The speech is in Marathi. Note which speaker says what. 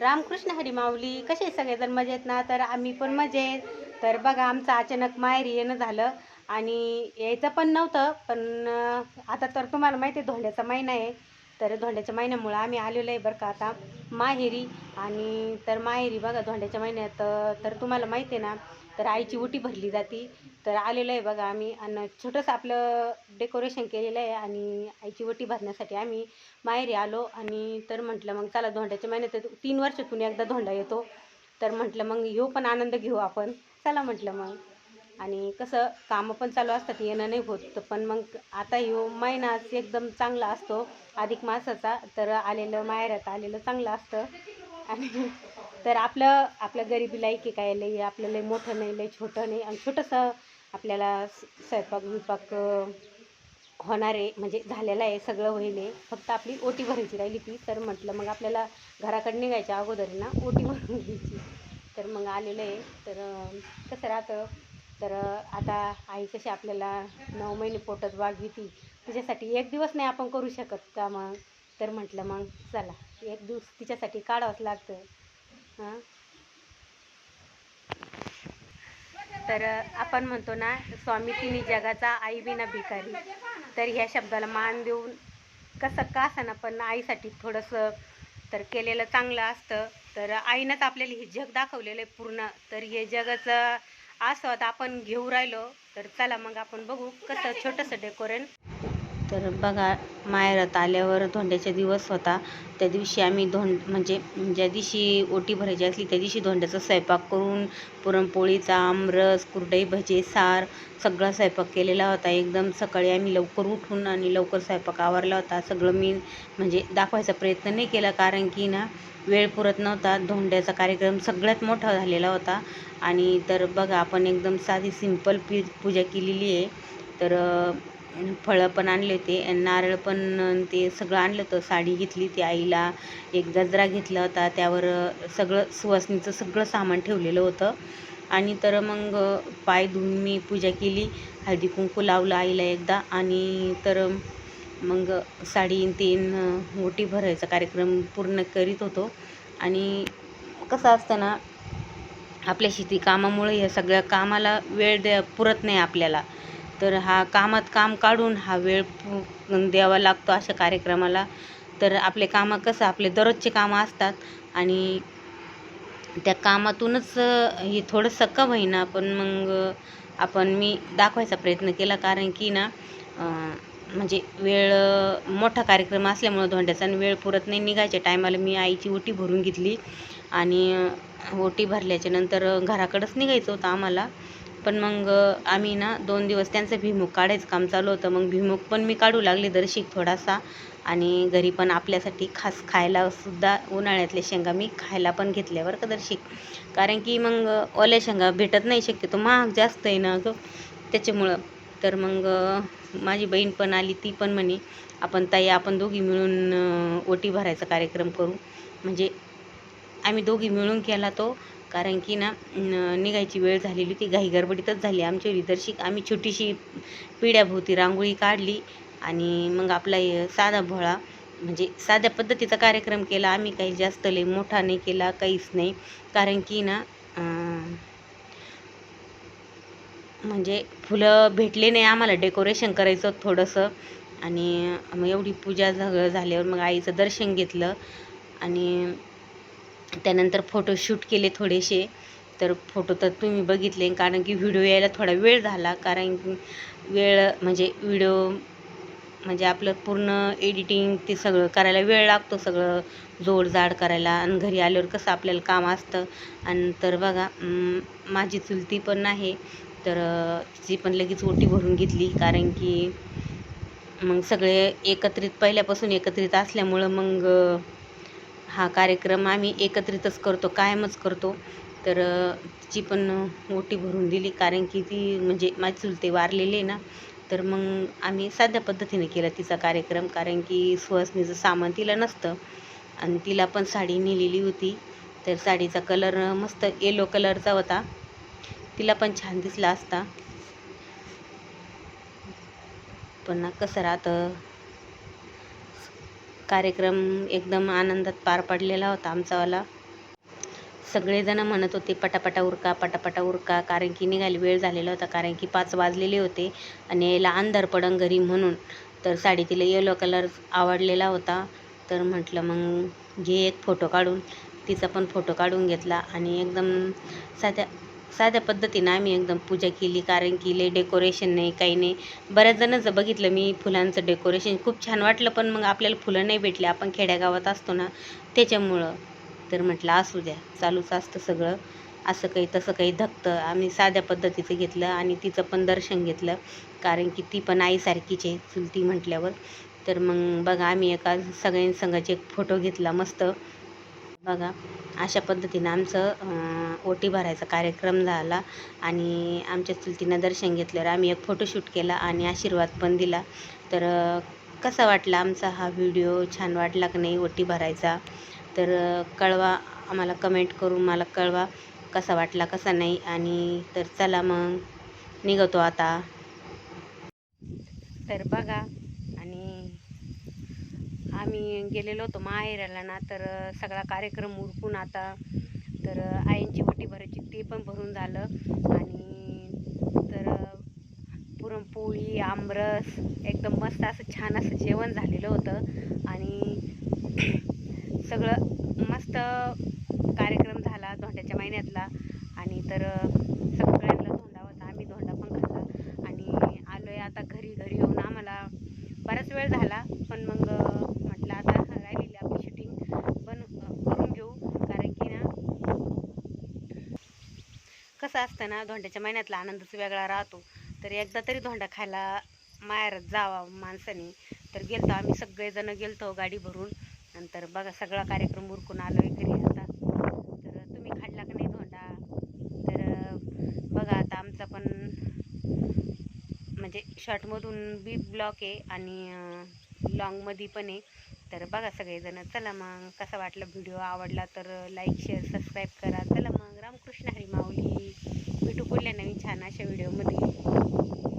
Speaker 1: रामकृष्ण हरी माऊली. कसे सगळेजण मजेत ना? तर आम्ही पण मजेत. तर बघा आमचं अचानक माहेरी येणं झालं आणि यायचं पण नव्हतं, पण आता तर तुम्हाला माहिती आहे धोंड्याचा महिना आहे. तर धोंड्याच्या महिन्यामुळं आम्ही आलेलो आहे बरं का आता माहेरी. आणि तर माहेरी बघा धोंड्याच्या महिन्यात तर तुम्हाला माहिती आहे ना, तर आईची ओटी भरली जाते. तर आलेलो आहे बघा आम्ही आणि छोटंसं आपलं डेकोरेशन केलेलं आहे आणि आईची ओटी भरण्यासाठी आम्ही माहेरी आलो. आणि तर म्हटलं मग चला धोंड्याच्या महिन्यात 3 वर्षातून एकदा धोंडा येतो. तर म्हटलं मग ह्यो पण आनंद घेऊ आपण. चला म्हटलं मग. आणि कसं कामं पण चालू असतात, येणं नाही होत. पण मग आता ह्यो महिनाच एकदम चांगला असतो अधिक मासाचा. तर आलेलं माहेरात आलेलं चांगलं असतं. आणि तर आपलं आपलं गरिबी लायकी काय लई आपलं लई मोठं नाही, लई छोटं नाही आणि छोटंसं आपल्याला स्वयंपाक बिपाक होणार आहे, म्हणजे झालेलं आहे, सगळं होईल आहे. फक्त आपली ओटी भरायची राहिली ती. तर म्हटलं मग आपल्याला घराकडे निघायच्या अगोदर ना ओटी भरून घ्यायची. तर मग आलेलं आहे. तर कसं राहतं, तर आता आई कशी आपल्याला 9 महिने पोटात वाढविती, तिच्यासाठी एक दिवस नाही आपण करू शकत का मग. तर म्हटलं मग चला एक दिवस तिच्यासाठी काढावंच लागतं. हां. तर आपण म्हणतो ना, स्वामी तिन्ही जगाचा आई विना भिकारी. तर ह्या शब्दाला मान देऊन कसं का असेना पण आईसाठी थोडंसं तर केलेलं चांगलं असतं. तर आईनंच आपल्याला हे जग दाखवलेलं आहे पूर्ण. तर हे जगाचं आस्वाद आपण घेऊ राहिलो. तर चला मग आपण बघू कसं छोटंसं डेकोरेट. तर बघा माहेरात आल्यावर धोंड्याचा दिवस होता. त्या दिवशी आम्ही म्हणजे ज्या दिवशी ओटी भरायची असली त्या दिवशी धोंड्याचा स्वयंपाक करून पुरणपोळीचा आमरस, कुरडई, भजे, सार सगळा स्वयंपाक केलेला होता. एकदम सकाळी आम्ही लवकर उठून आणि लवकर स्वयंपाक आवरला होता. सगळं मी म्हणजे दाखवायचा प्रयत्न नाही केला, कारण की ना वेळ पुरत नव्हता. धोंड्याचा कार्यक्रम सगळ्यात मोठा झालेला होता. आणि तर बघा आपण एकदम साधी सिंपल पूजा केलेली आहे. तर फळं पण आणले होते, नारळ पण ते सगळं आणलं होतं. साडी घेतली ती आईला, एक गजरा घेतला होता, त्यावर सगळं सुवासिनीचं सगळं सामान ठेवलेलं होतं. आणि तर मग पाय धुवून मी पूजा केली, हळदी कुंकू लावलं आईला एकदा. आणि तर मग साडी तीन ओटी भरायचा कार्यक्रम पूर्ण करीत होतो. आणि कसं असतं ना, आपल्या शेती कामामुळे या सगळ्या कामाला वेळ पुरत नाही आपल्याला. तर हा कामात काम काढून हा वेळ द्यावा लागतो अशा कार्यक्रमाला. तर आपले कामं कसं आपले दररोजचे कामं असतात आणि त्या कामातूनच हे थोडंसं का होईना पण मग मी दाखवायचा प्रयत्न केला, कारण की ना म्हणजे वेळ मोठा कार्यक्रम असल्यामुळं धोंड्याचा आणि वेळ पुरत नाही. निघायच्या टायमाला मी आईची ओटी भरून घेतली आणि ओटी भरल्याच्या नंतर घराकडंच निघायचं होतं आम्हाला. पण मग आम्ही ना 2 दिवस त्यांचं भुईमूग काढायचं काम चालू होतं. मग भुईमूग पण मी काढू लागले दर्शिक थोडासा. आणि घरी पण आपल्यासाठी खास खायला सुद्धा उन्हाळ्यातल्या शेंगा मी खायला पण घेतल्या बरं का दर्शिक. कारण की मग ओल्या शेंगा भेटत नाही, शक्यतो महाग जास्त आहे ना गं त्याच्यामुळं. तर मग माझी बहीण पण आली, ती पण म्हणे आपण दोघी मिळून ओटी भरायचा कार्यक्रम करू. म्हणजे आम्ही दोघी मिळून केला तो, कारण की ना निघायची वेळ झालेली होती, घाई गडबडीतच झाली आमची दर्शिक. आम्ही छोटीशी पिढ्याभोवती रांगोळी काढली आणि मग आपला साधा भोळा म्हणजे साध्या पद्धतीचा कार्यक्रम केला आम्ही. काही जास्त लई मोठा नाही केला, काहीच नाही. कारण की ना म्हणजे फुलं भेटले नाही आम्हाला, डेकोरेशन करायचं थोडंसं. आणि मग एवढी पूजा झाल्यावर मग आईचं दर्शन घेतलं आणि त्यानंतर फोटोशूट केले थोडेसे. तर फोटो तर तुम्ही बघितले, कारण की व्हिडिओ यायला थोडा वेळ झाला, कारण वेळ म्हणजे व्हिडिओ म्हणजे आपलं पूर्ण एडिटिंग ते सगळं करायला वेळ लागतो, सगळं जोडजाड करायला. आणि घरी आल्यावर कसं आपल्याला काम असतं. आणि तर बघा माझी चुलती पण आहे, तर तिची पण लगेच ओटी भरून घेतली, कारण की मग सगळे एकत्रित पहिल्यापासून एकत्रित असल्यामुळं मग हा कार्यक्रम आम्ही एकत्रितच करतो, कायमच करतो. तर तिची पण ओटी भरून दिली, कारण की ती म्हणजे माझी चुलते वारलेली आहे ना. तर मग आम्ही साध्या पद्धतीने केला तिचा कार्यक्रम, कारण की सुवासिनीचं सामान तिला नसतं आणि तिला पण साडी नेलेली होती. तर साडीचा कलर मस्त येलो कलरचा होता, तिला पण छान दिसला असता. पण कसं राहतं, कार्यक्रम एकदम आनंदात पार पडलेला होता आमचावाला. सगळेजण म्हणत होते पटापटा उरका, पटापटा उरका, कारण की निघायला वेळ झालेला होता, कारण की 5 वाजलेले होते आणि यायला अंधार पडन घरी म्हणून. तर साडी तिला येलो कलर आवडलेला होता, तर म्हटलं मग घे एक फोटो काढून. तिचा पण फोटो काढून घेतला आणि एकदम साध्या साध्या पद्धतीनं आम्ही एकदम पूजा केली, कारण की लय डेकोरेशन नाही, काही नाही. बऱ्याच जणांचं बघितलं मी फुलांचं डेकोरेशन, खूप छान वाटलं, पण मग आपल्याला फुलं नाही भेटली, आपण खेड्यागावात असतो ना त्याच्यामुळं. तर म्हटलं असू द्या, चालूच असतं सगळं, असं काही तसं काही धकतं. आम्ही साध्या पद्धतीचं घेतलं आणि तिचं पण दर्शन घेतलं, कारण की ती पण आईसारखीच आहे चुलती म्हटल्यावर. तर मग बघा आम्ही एका सगळ्यांसंगाचे एक फोटो घेतला मस्त. बघा अशा पद्धतीनं आमचं ओटी भरायचा कार्यक्रम झाला आणि आमच्या चुलतीनं दर्शन घेतल्यावर आम्ही एक फोटोशूट केला आणि आशीर्वाद पण दिला. तर कसा वाटला आमचा हा व्हिडिओ, छान वाटला की नाही ओटी भरायचा? तर कळवा आम्हाला, कमेंट करून मला कळवा कसा वाटला कसा नाही. आणि तर चला मग निघतो आता. तर बघा, आणि आम्ही गेलेलो होतो माहेराला ना, तर सगळा कार्यक्रम उरकून आता तर आईंची ओटी भरायची ते पण भरून झालं. आणि तर पुरणपोळी, आमरस, एकदम मस्त असं छान असं जेवण झालेलं होतं आणि सगळं मस्त कार्यक्रम झाला धोंड्याच्या महिन्यातला. आणि तर सगळ्यांना धोंडा होता, आम्ही धोंडा पण खाल्ला आणि आलोय आता घरी. घरी येऊन आम्हाला बराच वेळ झाला, पण मग म्हटलं आता राहिलेली आपली शूटिंग पण करून घेऊ, कारण की ना कसं असतं ना, धोंड्याच्या महिन्यातला आनंदच वेगळा राहतो. तर एकदा तरी धोंडा खायला माहेरात जावा माणसाने. तर गेलतो आम्ही सगळेजण, गेलतो गाडी भरून. नंतर बघा सगळा कार्यक्रम उरकून आलोय घरी आता. तर तुम्ही खाल्ला का नाही धोंडा? तर बघा आता आमचा पण म्हणजे शॉर्टमधून बी ब्लॉक आहे आणि लॉंगमध्ये पण आहे. तर बघा सगळेजण. चला मग कसा वाटला व्हिडिओ, आवडला तर लाईक शेअर सबस्क्राईब करा. चला मग रामकृष्ण हरी माऊली. भेटू पुढल्या नवीन छान अशा व्हिडिओमध्ये.